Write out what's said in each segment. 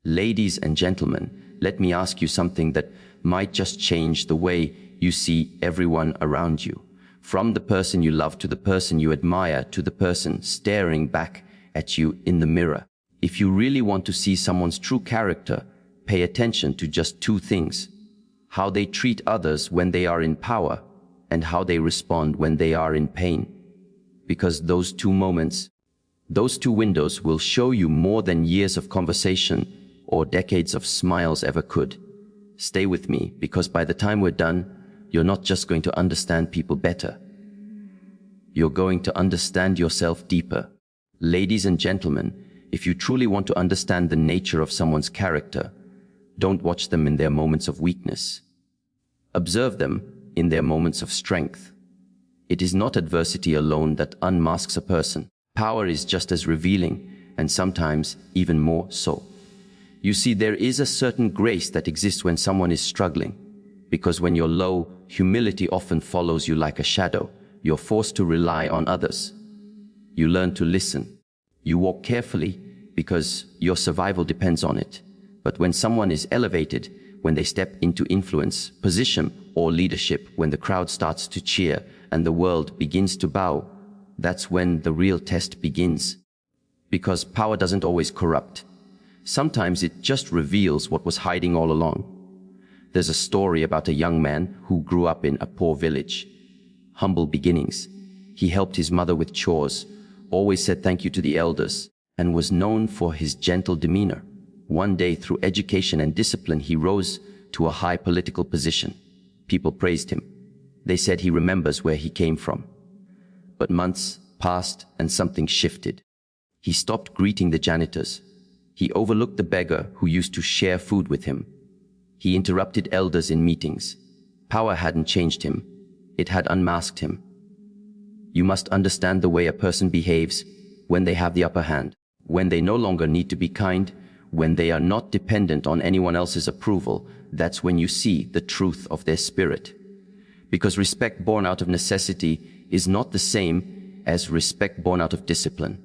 Ladies and gentlemen, let me ask you something that might just change the way you see everyone around you. From the person you love to the person you admire to the person staring back at you in the mirror. If you really want to see someone's true character, pay attention to just two things: how they treat others when they are in power, and how they respond when they are in pain. Because those two moments, those two windows will show you more than years of conversation or decades of smiles ever could. Stay with me, because by the time we're done, you're not just going to understand people better. You're going to understand yourself deeper. Ladies and gentlemen, if you truly want to understand the nature of someone's character, don't watch them in their moments of weakness. Observe them in their moments of strength. It is not adversity alone that unmasks a person. Power is just as revealing, and sometimes even more so. You see, there is a certain grace that exists when someone is struggling, because when you're low, humility often follows you like a shadow. You're forced to rely on others. You learn to listen. You walk carefully because your survival depends on it. But when someone is elevated, when they step into influence, position, or leadership, when the crowd starts to cheer and the world begins to bow, that's when the real test begins. Because power doesn't always corrupt. Sometimes it just reveals what was hiding all along. There's a story about a young man who grew up in a poor village. Humble beginnings. He helped his mother with chores, always said thank you to the elders, and was known for his gentle demeanor. One day, through education and discipline, he rose to a high political position. People praised him. They said he remembers where he came from. But months passed and something shifted. He stopped greeting the janitors. He overlooked the beggar who used to share food with him. He interrupted elders in meetings. Power hadn't changed him. It had unmasked him. You must understand the way a person behaves when they have the upper hand, when they no longer need to be kind, when they are not dependent on anyone else's approval. That's when you see the truth of their spirit. Because respect born out of necessity is not the same as respect born out of discipline.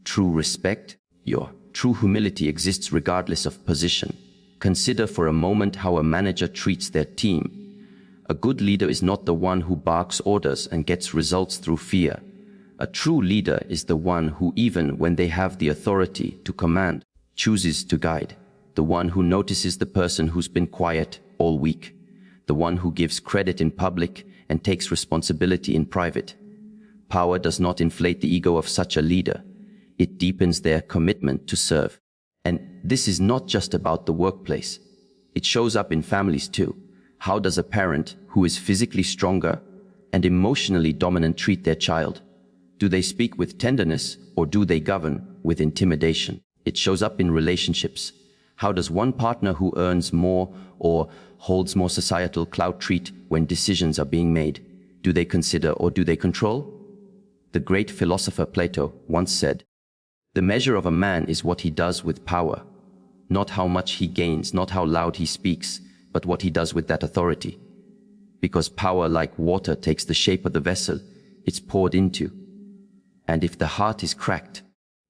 True respect, your true humility, exists regardless of position. Consider for a moment how a manager treats their team. A good leader is not the one who barks orders and gets results through fear. A true leader is the one who, even when they have the authority to command, chooses to guide. The one who notices the person who's been quiet all week. The one who gives credit in public and takes responsibility in private. Power does not inflate the ego of such a leader. It deepens their commitment to serve. And this is not just about the workplace. It shows up in families too. How does a parent who is physically stronger and emotionally dominant treat their child? Do they speak with tenderness, or do they govern with intimidation? It shows up in relationships. How does one partner who earns more or holds more societal clout treat when decisions are being made? Do they consider or do they control? The great philosopher Plato once said, "The measure of a man is what he does with power. Not how much he gains, not how loud he speaks, but what he does with that authority." Because power, like water, takes the shape of the vessel it's poured into. And if the heart is cracked,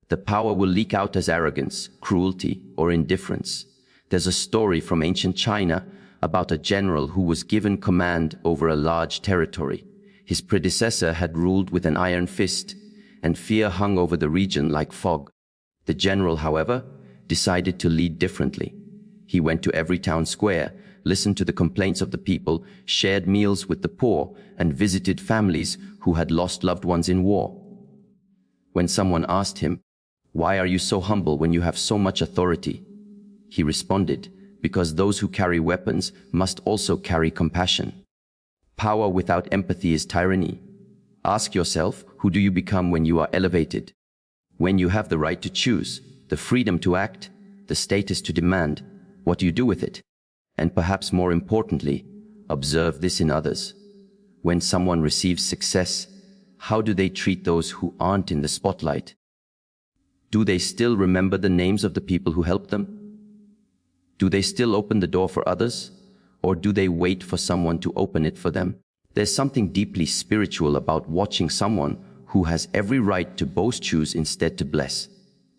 the power will leak out as arrogance, cruelty, or indifference. There's a story from ancient China about a general who was given command over a large territory. His predecessor had ruled with an iron fist, and fear hung over the region like fog. The general, however, decided to lead differently. He went to every town square, listened to the complaints of the people, shared meals with the poor, and visited families who had lost loved ones in war. When someone asked him, "Why are you so humble when you have so much authority?" he responded, "Because those who carry weapons must also carry compassion." Power without empathy is tyranny. Ask yourself, who do you become when you are elevated? When you have the right to choose, the freedom to act, the status to demand, what do you do with it? And perhaps more importantly, observe this in others. When someone receives success, how do they treat those who aren't in the spotlight? Do they still remember the names of the people who helped them? Do they still open the door for others? Or do they wait for someone to open it for them? There's something deeply spiritual about watching someone who has every right to boast choose instead to bless.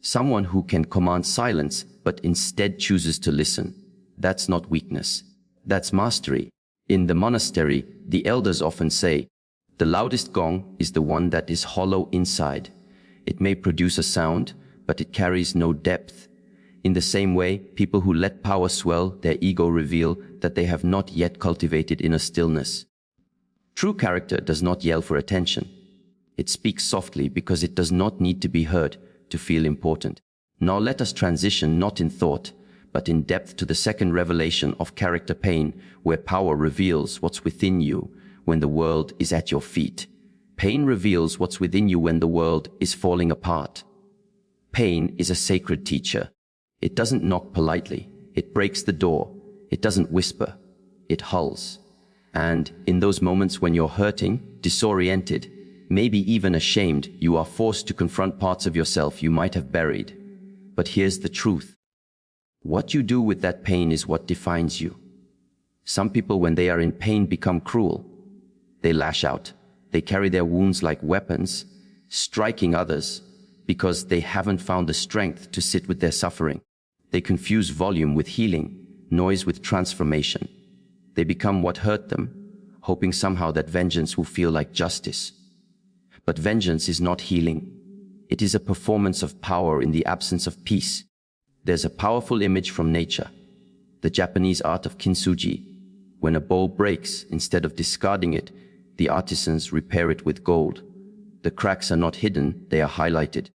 Someone who can command silence but instead chooses to listen. That's not weakness. That's mastery. In the monastery, the elders often say, the loudest gong is the one that is hollow inside. It may produce a sound, but it carries no depth. In the same way, people who let power swell their ego reveal that they have not yet cultivated inner stillness. True character does not yell for attention. It speaks softly because it does not need to be heard to feel important. Now let us transition not in thought, but in depth to the second revelation of character pain, where power reveals what's within you when the world is at your feet. Pain reveals what's within you when the world is falling apart. Pain is a sacred teacher. It doesn't knock politely. It breaks the door. It doesn't whisper. It hulls. And in those moments when you're hurting, disoriented, maybe even ashamed, you are forced to confront parts of yourself you might have buried. But here's the truth. What you do with that pain is what defines you. Some people, when they are in pain, become cruel. They lash out. They carry their wounds like weapons, striking others because they haven't found the strength to sit with their suffering. They confuse volume with healing, noise with transformation. They become what hurt them, hoping somehow that vengeance will feel like justice. But vengeance is not healing. It is a performance of power in the absence of peace. There's a powerful image from nature, the Japanese art of kintsugi. When a bowl breaks, instead of discarding it, the artisans repair it with gold. The cracks are not hidden, they are highlighted.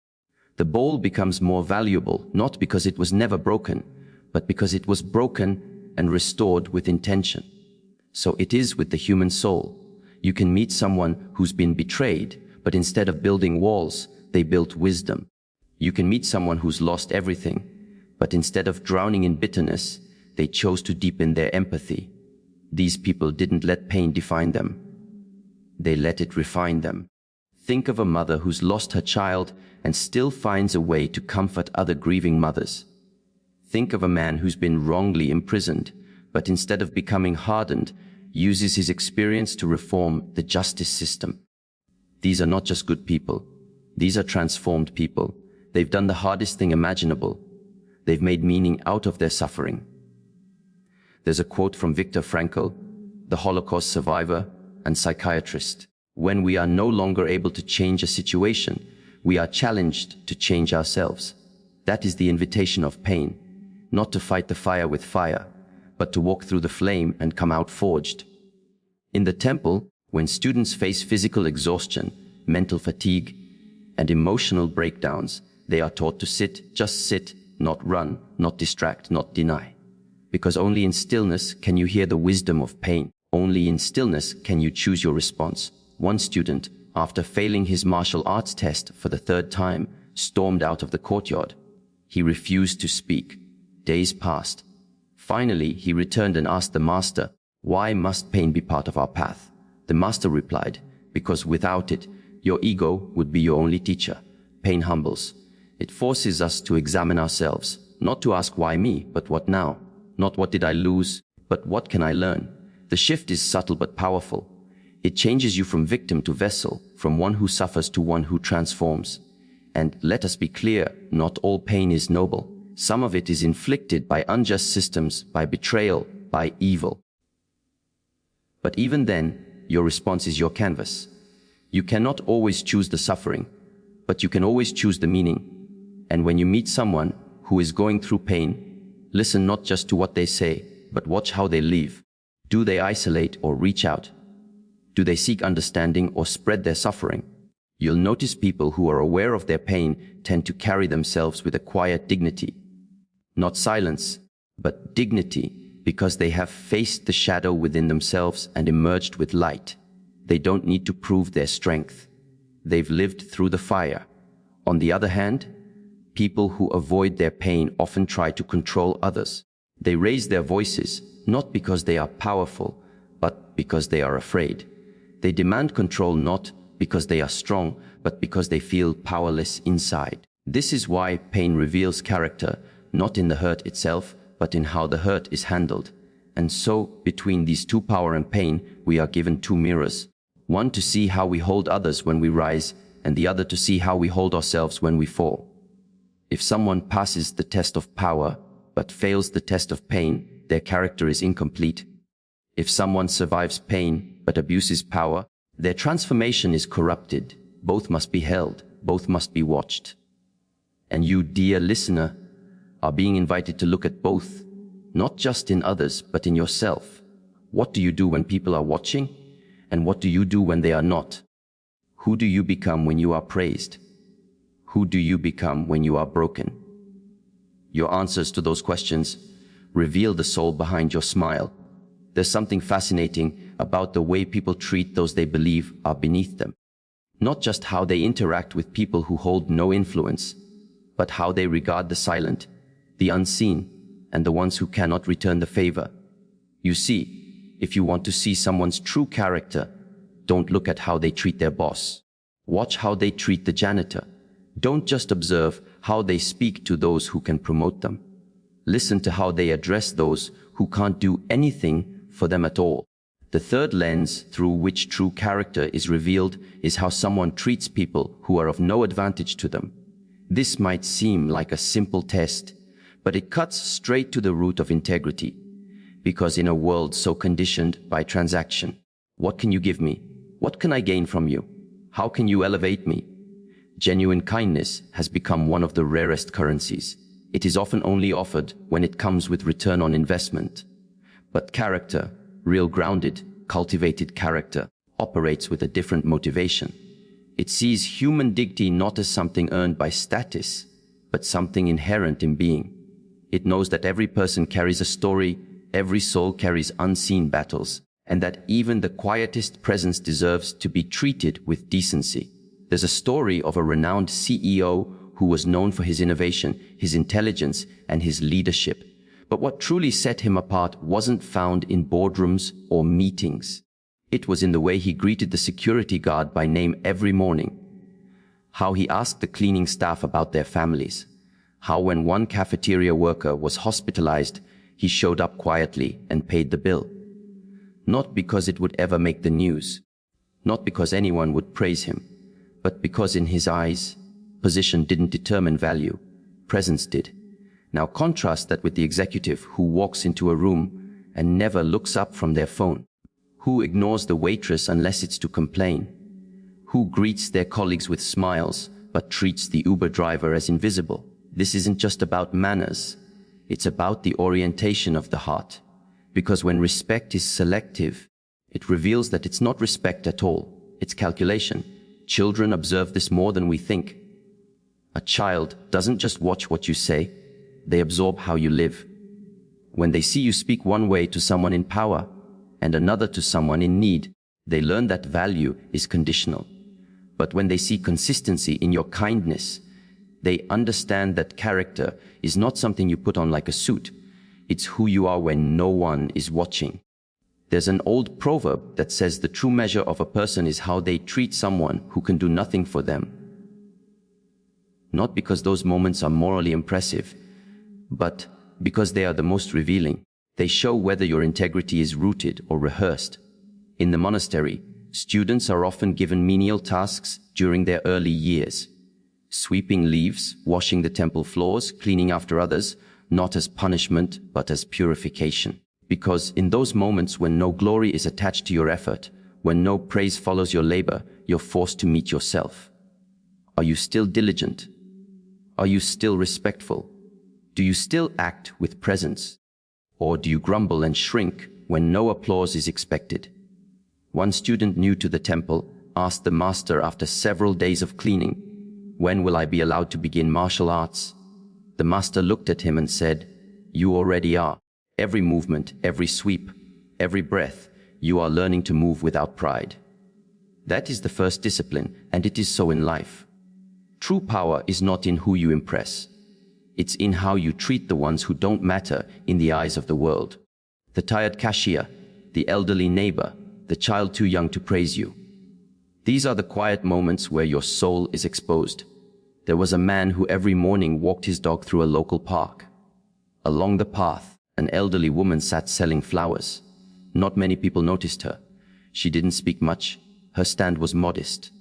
The bowl becomes more valuable, not because it was never broken, but because it was broken and restored with intention. So it is with the human soul. You can meet someone who's been betrayed, but instead of building walls, they built wisdom. You can meet someone who's lost everything, but instead of drowning in bitterness, they chose to deepen their empathy. These people didn't let pain define them. They let it refine them. Think of a mother who's lost her child and still finds a way to comfort other grieving mothers. Think of a man who's been wrongly imprisoned, but instead of becoming hardened, uses his experience to reform the justice system. These are not just good people. These are transformed people. They've done the hardest thing imaginable. They've made meaning out of their suffering. There's a quote from Viktor Frankl, the Holocaust survivor and psychiatrist. When we are no longer able to change a situation, we are challenged to change ourselves. That is the invitation of pain, not to fight the fire with fire, but to walk through the flame and come out forged. In the temple, when students face physical exhaustion, mental fatigue, and emotional breakdowns, they are taught to sit, just sit, not run, not distract, not deny. Because only in stillness can you hear the wisdom of pain. Only in stillness can you choose your response. One student, after failing his martial arts test for the third time, stormed out of the courtyard. He refused to speak. Days passed. Finally, he returned and asked the master, "Why must pain be part of our path?" The master replied, "Because without it, your ego would be your only teacher. Pain humbles. It forces us to examine ourselves, not to ask why me, but what now? Not what did I lose, but what can I learn?" The shift is subtle but powerful. It changes you from victim to vessel, from one who suffers to one who transforms. And let us be clear, not all pain is noble. Some of it is inflicted by unjust systems, by betrayal, by evil. But even then, your response is your canvas. You cannot always choose the suffering, but you can always choose the meaning. And when you meet someone who is going through pain, listen not just to what they say, but watch how they live. Do they isolate or reach out? Do they seek understanding or spread their suffering? You'll notice people who are aware of their pain tend to carry themselves with a quiet dignity. Not silence, but dignity, because they have faced the shadow within themselves and emerged with light. They don't need to prove their strength. They've lived through the fire. On the other hand, people who avoid their pain often try to control others. They raise their voices, not because they are powerful, but because they are afraid. They demand control not because they are strong, but because they feel powerless inside. This is why pain reveals character, not in the hurt itself, but in how the hurt is handled. And so, between these two, power and pain, we are given two mirrors. One to see how we hold others when we rise, and the other to see how we hold ourselves when we fall. If someone passes the test of power, but fails the test of pain, their character is incomplete. If someone survives pain, but abuses power, their transformation is corrupted. Both must be held, both must be watched. And you, dear listener, are being invited to look at both, not just in others, but in yourself. What do you do when people are watching? And what do you do when they are not? Who do you become when you are praised? Who do you become when you are broken? Your answers to those questions reveal the soul behind your smile. There's something fascinating about the way people treat those they believe are beneath them. Not just how they interact with people who hold no influence, but how they regard the silent, the unseen, and the ones who cannot return the favor. You see, if you want to see someone's true character, don't look at how they treat their boss. Watch how they treat the janitor. Don't just observe how they speak to those who can promote them. Listen to how they address those who can't do anything for them at all. The third lens through which true character is revealed is how someone treats people who are of no advantage to them. This might seem like a simple test, but it cuts straight to the root of integrity. Because in a world so conditioned by transaction, what can you give me? What can I gain from you? How can you elevate me? Genuine kindness has become one of the rarest currencies. It is often only offered when it comes with return on investment. But character, real grounded, cultivated character, operates with a different motivation. It sees human dignity not as something earned by status, but something inherent in being. It knows that every person carries a story, every soul carries unseen battles, and that even the quietest presence deserves to be treated with decency. There's a story of a renowned CEO who was known for his innovation, his intelligence, and his leadership. But what truly set him apart wasn't found in boardrooms or meetings. It was in the way he greeted the security guard by name every morning. How he asked the cleaning staff about their families. How when one cafeteria worker was hospitalized, he showed up quietly and paid the bill. Not because it would ever make the news. Not because anyone would praise him. But because in his eyes, position didn't determine value. Presence did. Now contrast that with the executive who walks into a room and never looks up from their phone. Who ignores the waitress unless it's to complain. Who greets their colleagues with smiles but treats the Uber driver as invisible. This isn't just about manners. It's about the orientation of the heart. Because when respect is selective, it reveals that it's not respect at all. It's calculation. Children observe this more than we think. A child doesn't just watch what you say, they absorb how you live. When they see you speak one way to someone in power and another to someone in need, they learn that value is conditional. But when they see consistency in your kindness, they understand that character is not something you put on like a suit. It's who you are when no one is watching. There's an old proverb that says the true measure of a person is how they treat someone who can do nothing for them. Not because those moments are morally impressive, but because they are the most revealing. They show whether your integrity is rooted or rehearsed. In the monastery, students are often given menial tasks during their early years. Sweeping leaves, washing the temple floors, cleaning after others, not as punishment, but as purification. Because in those moments when no glory is attached to your effort, when no praise follows your labor, you're forced to meet yourself. Are you still diligent? Are you still respectful? Do you still act with presence? Or do you grumble and shrink when no applause is expected? One student new to the temple asked the master after several days of cleaning, "When will I be allowed to begin martial arts?" The master looked at him and said, "You already are. Every movement, every sweep, every breath, you are learning to move without pride." That is the first discipline, and it is so in life. True power is not in who you impress. It's in how you treat the ones who don't matter in the eyes of the world. The tired cashier, the elderly neighbor, the child too young to praise you. These are the quiet moments where your soul is exposed. There was a man who every morning walked his dog through a local park. Along the path, an elderly woman sat selling flowers. Not many people noticed her. She didn't speak much. Her stand was modest.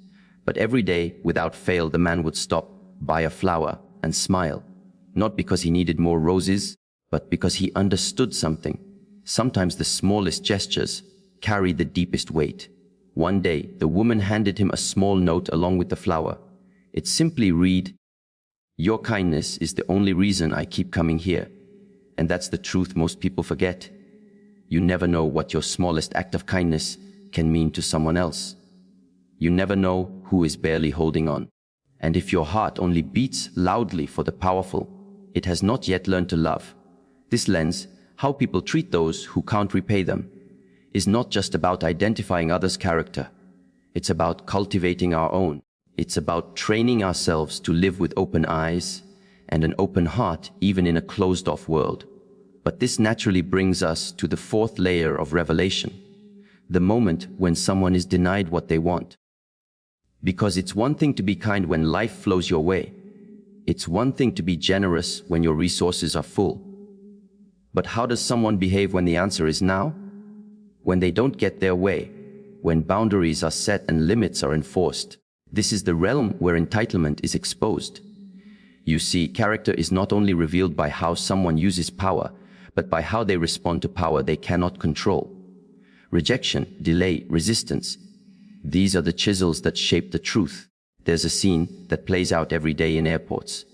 But every day, without fail, the man would stop, buy a flower, and smile, not because he needed more roses, but because he understood something. Sometimes the smallest gestures carry the deepest weight. One day, the woman handed him a small note along with the flower. It simply read, "Your kindness is the only reason I keep coming here." And that's the truth most people forget. You never know what your smallest act of kindness can mean to someone else. You never know who is barely holding on. And if your heart only beats loudly for the powerful, it has not yet learned to love. This lens, how people treat those who can't repay them, is not just about identifying others' character. It's about cultivating our own. It's about training ourselves to live with open eyes and an open heart even in a closed-off world. But this naturally brings us to the fourth layer of revelation, the moment when someone is denied what they want. Because it's one thing to be kind when life flows your way. It's one thing to be generous when your resources are full. But how does someone behave when the answer is now? When they don't get their way, when boundaries are set and limits are enforced. This is the realm where entitlement is exposed. You see, character is not only revealed by how someone uses power, but by how they respond to power they cannot control. Rejection, delay, resistance. These are the chisels that shape the truth. There's a scene that plays out every day in airports.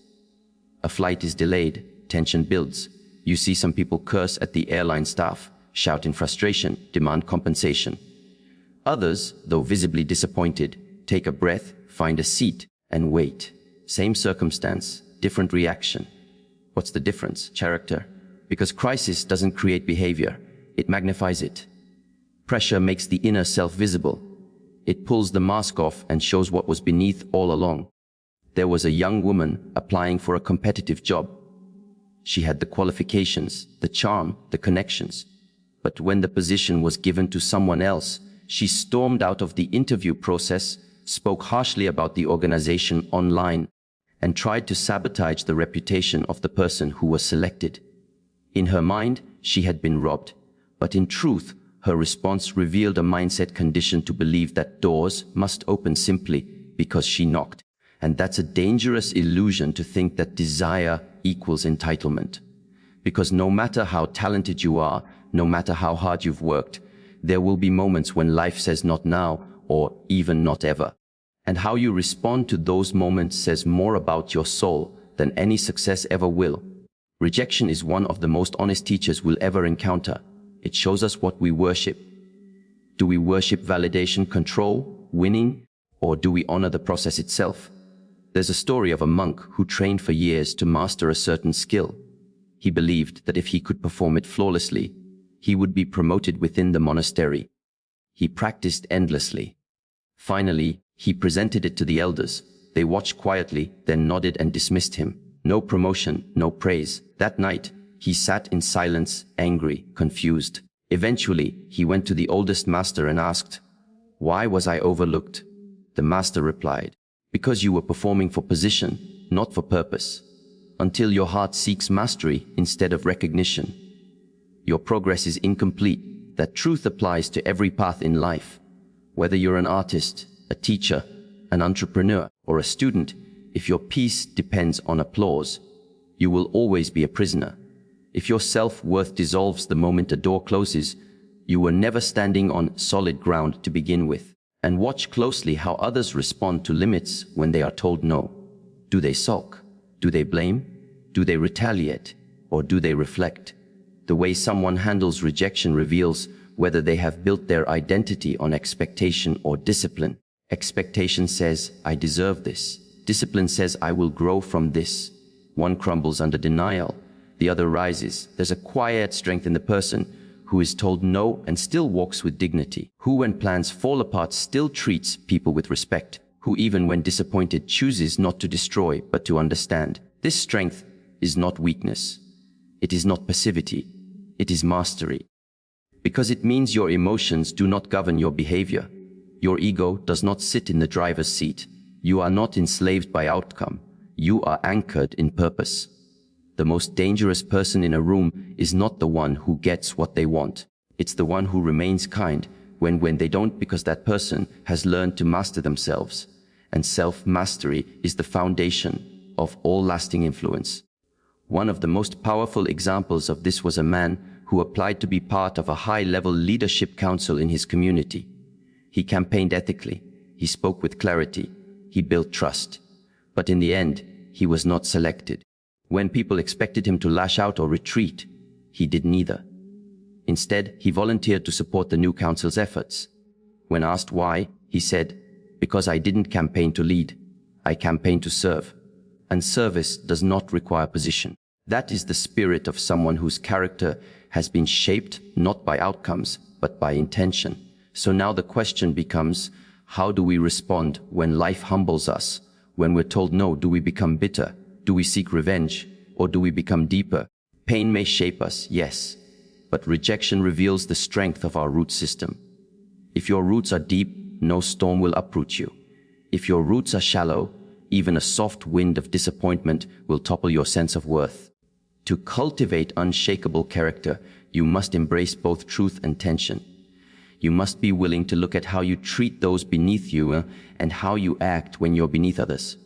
A flight is delayed, tension builds. You see some people curse at the airline staff, shout in frustration, demand compensation. Others, though visibly disappointed, take a breath, find a seat, and wait. Same circumstance, different reaction. What's the difference? Character. Because crisis doesn't create behavior, it magnifies it. Pressure makes the inner self visible. It pulls the mask off and shows what was beneath all along. There was a young woman applying for a competitive job. She had the qualifications, the charm, the connections. But when the position was given to someone else, she stormed out of the interview process, spoke harshly about the organization online, and tried to sabotage the reputation of the person who was selected. In her mind, she had been robbed, but in truth, her response revealed a mindset conditioned to believe that doors must open simply because she knocked. And that's a dangerous illusion to think that desire equals entitlement. Because no matter how talented you are, no matter how hard you've worked, there will be moments when life says not now or even not ever. And how you respond to those moments says more about your soul than any success ever will. Rejection is one of the most honest teachers we'll ever encounter. It shows us what we worship. Do we worship validation, control, winning, or do we honor the process itself? There's a story of a monk who trained for years to master a certain skill. He believed that if he could perform it flawlessly, he would be promoted within the monastery. He practiced endlessly. Finally, he presented it to the elders. They watched quietly, then nodded and dismissed him. No promotion, no praise. That night, he sat in silence, angry, confused. Eventually, he went to the oldest master and asked, "Why was I overlooked?" The master replied, "Because you were performing for position, not for purpose. Until your heart seeks mastery instead of recognition, your progress is incomplete." That truth applies to every path in life. Whether you're an artist, a teacher, an entrepreneur, or a student, if your peace depends on applause, you will always be a prisoner. If your self-worth dissolves the moment a door closes, you were never standing on solid ground to begin with. And watch closely how others respond to limits when they are told no. Do they sulk? Do they blame? Do they retaliate? Or do they reflect? The way someone handles rejection reveals whether they have built their identity on expectation or discipline. Expectation says, "I deserve this." Discipline says, "I will grow from this." One crumbles under denial, the other rises. There's a quiet strength in the person who is told no and still walks with dignity, who when plans fall apart still treats people with respect, who even when disappointed chooses not to destroy but to understand. This strength is not weakness. It is not passivity. It is mastery. Because it means your emotions do not govern your behavior. Your ego does not sit in the driver's seat. You are not enslaved by outcome. You are anchored in purpose. The most dangerous person in a room is not the one who gets what they want. It's the one who remains kind when they don't, because that person has learned to master themselves. And self-mastery is the foundation of all lasting influence. One of the most powerful examples of this was a man who applied to be part of a high-level leadership council in his community. He campaigned ethically, he spoke with clarity, he built trust. But in the end, he was not selected. When people expected him to lash out or retreat, he did neither. Instead, he volunteered to support the new council's efforts. When asked why, he said, "Because I didn't campaign to lead, I campaigned to serve. And service does not require position." That is the spirit of someone whose character has been shaped not by outcomes, but by intention. So now the question becomes, how do we respond when life humbles us? When we're told no, do we become bitter? Do we seek revenge? Or do we become deeper? Pain may shape us, yes, but rejection reveals the strength of our root system. If your roots are deep, no storm will uproot you. If your roots are shallow, even a soft wind of disappointment will topple your sense of worth. To cultivate unshakable character, you must embrace both truth and tension. You must be willing to look at how you treat those beneath you and how you act when you're beneath others.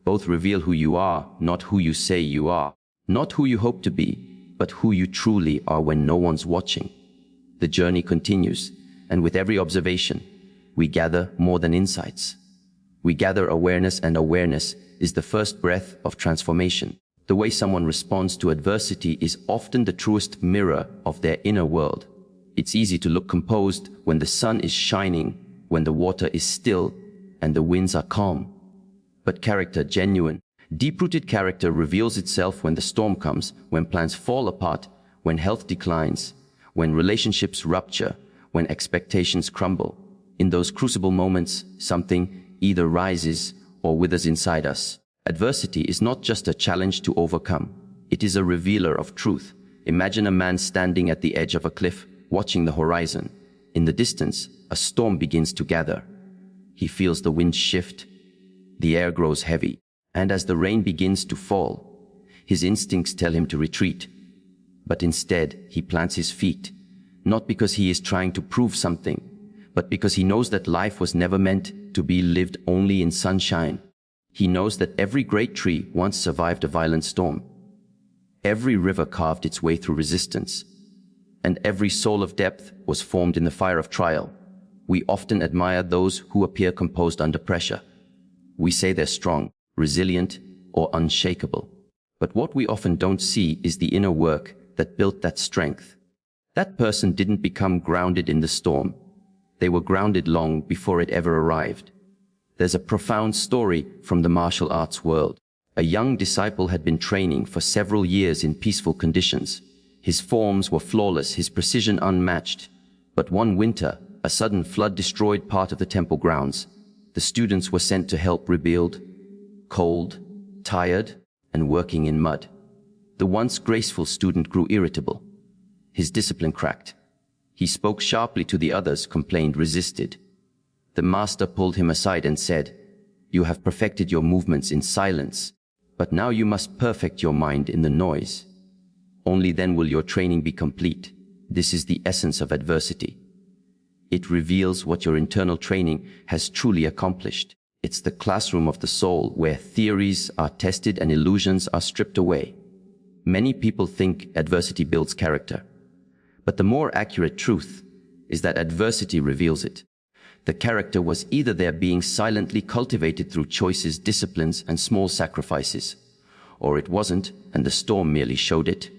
Both reveal who you are, not who you say you are. Not who you hope to be, but who you truly are when no one's watching. The journey continues, and with every observation, we gather more than insights. We gather awareness, and awareness is the first breath of transformation. The way someone responds to adversity is often the truest mirror of their inner world. It's easy to look composed when the sun is shining, when the water is still, and the winds are calm. But character, genuine, deep-rooted character, reveals itself when the storm comes, when plans fall apart, when health declines, when relationships rupture, when expectations crumble. In those crucible moments, something either rises or withers inside us. Adversity is not just a challenge to overcome. It is a revealer of truth. Imagine a man standing at the edge of a cliff, watching the horizon. In the distance, a storm begins to gather. He feels the wind shift. The air grows heavy. And as the rain begins to fall, his instincts tell him to retreat. But instead, he plants his feet, not because he is trying to prove something, but because he knows that life was never meant to be lived only in sunshine. He knows that every great tree once survived a violent storm. Every river carved its way through resistance. And every soul of depth was formed in the fire of trial. We often admire those who appear composed under pressure. We say they're strong, resilient, or unshakable. But what we often don't see is the inner work that built that strength. That person didn't become grounded in the storm. They were grounded long before it ever arrived. There's a profound story from the martial arts world. A young disciple had been training for several years in peaceful conditions. His forms were flawless, his precision unmatched. But one winter, a sudden flood destroyed part of the temple grounds. The students were sent to help rebuild, cold, tired, and working in mud. The once graceful student grew irritable. His discipline cracked. He spoke sharply to the others, complained, resisted. The master pulled him aside and said, "You have perfected your movements in silence, but now you must perfect your mind in the noise. Only then will your training be complete." This is the essence of adversity. It reveals what your internal training has truly accomplished. It's the classroom of the soul where theories are tested and illusions are stripped away. Many people think adversity builds character, but the more accurate truth is that adversity reveals it. The character was either there being silently cultivated through choices, disciplines, and small sacrifices, or it wasn't, and the storm merely showed it.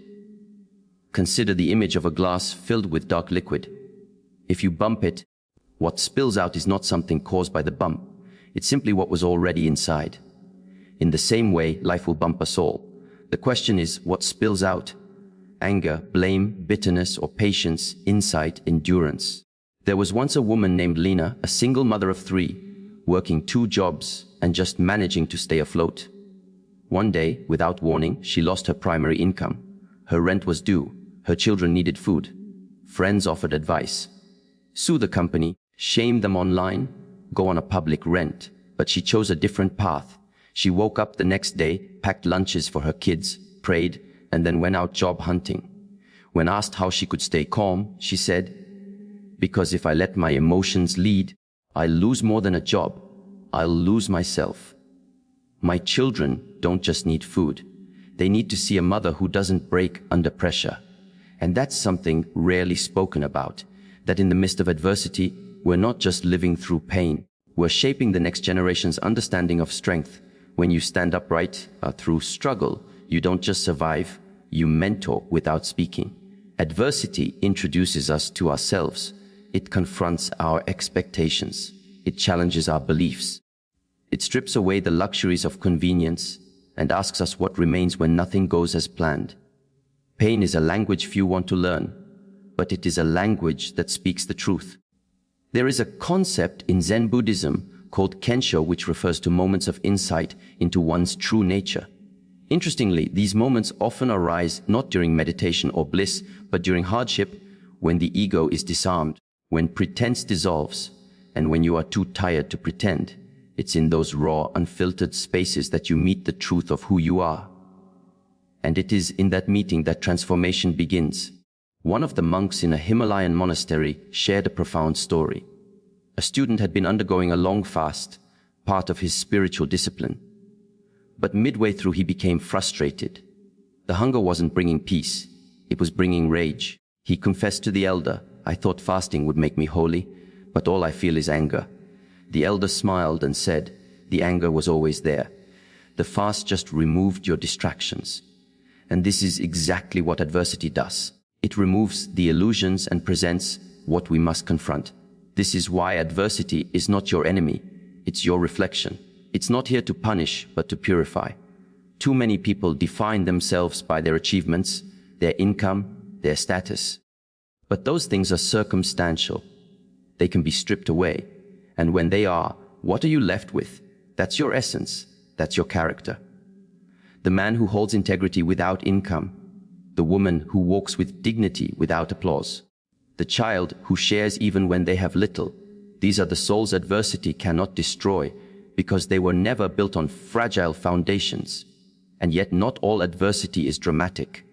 Consider the image of a glass filled with dark liquid. If you bump it, what spills out is not something caused by the bump. It's simply what was already inside. In the same way, life will bump us all. The question is, what spills out? Anger, blame, bitterness, or patience, insight, endurance. There was once a woman named Lena, a single mother of 3, working 2 jobs and just managing to stay afloat. One day, without warning, she lost her primary income. Her rent was due. Her children needed food. Friends offered advice. Sue the company, shame them online, go on a public rent. But she chose a different path. She woke up the next day, packed lunches for her kids, prayed, and then went out job hunting. When asked how she could stay calm, she said, "Because if I let my emotions lead, I'll lose more than a job. I'll lose myself." My children don't just need food. They need to see a mother who doesn't break under pressure. And that's something rarely spoken about, that in the midst of adversity, we're not just living through pain. We're shaping the next generation's understanding of strength. When you stand upright through struggle, you don't just survive, you mentor without speaking. Adversity introduces us to ourselves. It confronts our expectations. It challenges our beliefs. It strips away the luxuries of convenience and asks us what remains when nothing goes as planned. Pain is a language few want to learn, but it is a language that speaks the truth. There is a concept in Zen Buddhism called Kensho, which refers to moments of insight into one's true nature. Interestingly, these moments often arise not during meditation or bliss, but during hardship, when the ego is disarmed, when pretense dissolves, and when you are too tired to pretend. It's in those raw, unfiltered spaces that you meet the truth of who you are. And it is in that meeting that transformation begins. One of the monks in a Himalayan monastery shared a profound story. A student had been undergoing a long fast, part of his spiritual discipline. But midway through he became frustrated. The hunger wasn't bringing peace, it was bringing rage. He confessed to the elder, "I thought fasting would make me holy, but all I feel is anger." The elder smiled and said, "The anger was always there. The fast just removed your distractions." And this is exactly what adversity does. It removes the illusions and presents what we must confront. This is why adversity is not your enemy, it's your reflection. It's not here to punish, but to purify. Too many people define themselves by their achievements, their income, their status. But those things are circumstantial. They can be stripped away. And when they are, what are you left with? That's your essence. That's your character. The man who holds integrity without income. The woman who walks with dignity without applause. The child who shares even when they have little. These are the souls adversity cannot destroy, because they were never built on fragile foundations. And yet not all adversity is dramatic.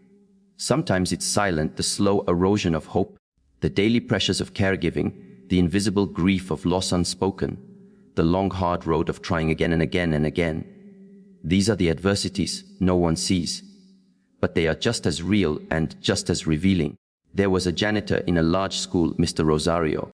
Sometimes it's silent, the slow erosion of hope, the daily pressures of caregiving, the invisible grief of loss unspoken, the long hard road of trying again and again and again. These are the adversities no one sees, but they are just as real and just as revealing. There was a janitor in a large school, Mr. Rosario.